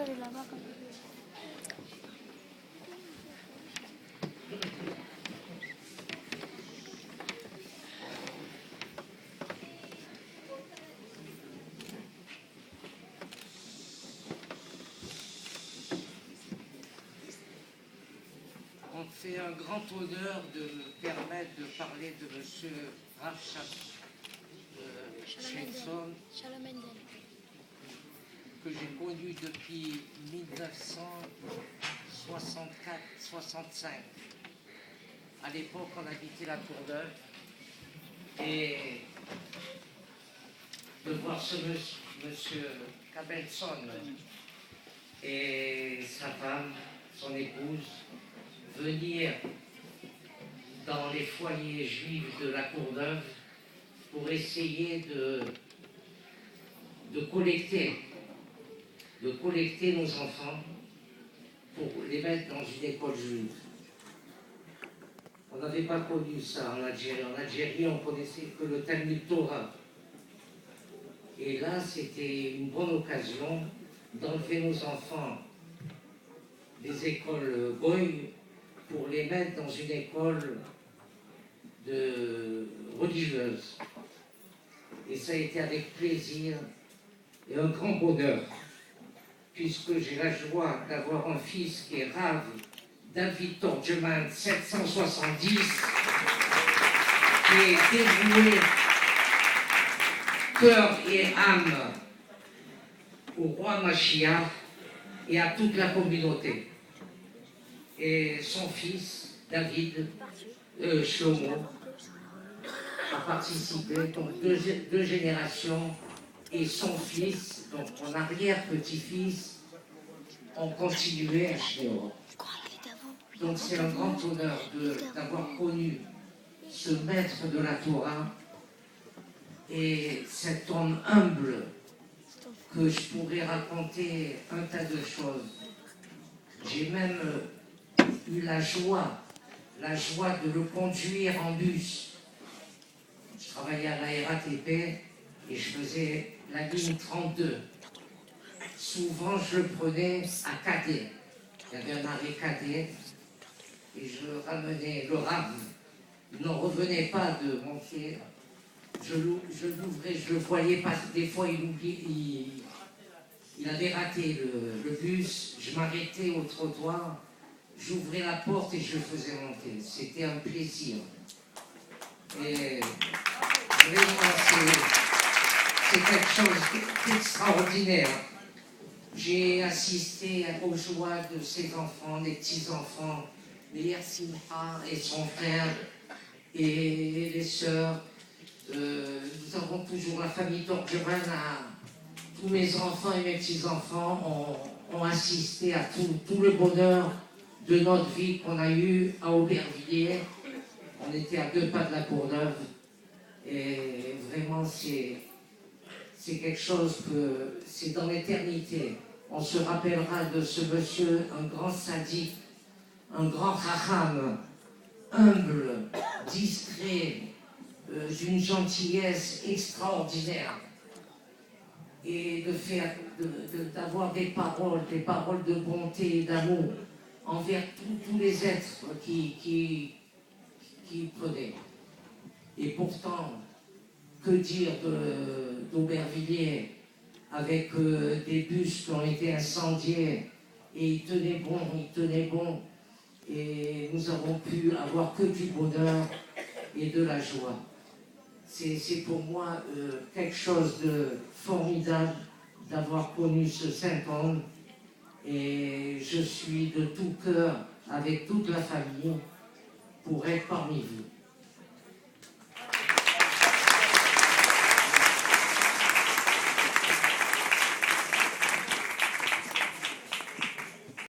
là-bas quand même. On fait un grand honneur de me permettre de parler de M. Rav Sheinson, que j'ai connu depuis 1964-65. À l'époque, on habitait la Courneuve. Et de voir ce monsieur Cabelson et sa femme, son épouse, venir dans les foyers juifs de la Courneuve pour essayer de collecter nos enfants pour les mettre dans une école juive. On n'avait pas connu ça en Algérie. En Algérie, on connaissait que le Talmud Torah. Et là, c'était une bonne occasion d'enlever nos enfants des écoles goy pour les mettre dans une école religieuse. Et ça a été avec plaisir et un grand bonheur, puisque j'ai la joie d'avoir un fils qui est Rav David Torgeman 770, qui est dévoué cœur et âme au roi Mashiach et à toute la communauté. Et son fils, David Shlomo, a participé, donc deux générations, et son fils, donc mon arrière-petit-fils, ont continué à Shneur. Donc c'est un grand honneur d'avoir connu ce maître de la Torah et cet homme humble que je pourrais raconter un tas de choses. J'ai même eu la joie de le conduire en bus. Je travaillais à la RATP et je faisais la ligne 32. Souvent, je le prenais à Cadet. Il y avait un arrêt Cadet et je le ramenais, le Rav. Il n'en revenait pas de manquer. Je l'ouvrais, je le voyais pas. Des fois, il avait raté le bus. Je m'arrêtais au trottoir. J'ouvrais la porte et je le faisais monter. C'était un plaisir. Et vraiment, c'est quelque chose d'extraordinaire. J'ai assisté aux joies de ses enfants, des petits-enfants, Meir Simcha et son frère et les sœurs. Nous avons toujours la famille Torgeman. Tous mes enfants et mes petits-enfants ont assisté à tout le bonheur de notre vie qu'on a eu à Aubervilliers. On était à 2 pas de la Courneuve. Et vraiment, c'est quelque chose que c'est dans l'éternité. On se rappellera de ce monsieur, un grand sadique, un grand chacham, humble, discret, d'une gentillesse extraordinaire. Et d'avoir des paroles de bonté et d'amour envers tous les êtres qui prenaient. Et pourtant, que dire d'Aubervilliers avec des bus qui ont été incendiés et il tenait bon et nous avons pu avoir que du bonheur et de la joie. C'est pour moi quelque chose de formidable d'avoir connu ce saint homme et je suis de tout cœur avec toute la famille pour être parmi vous.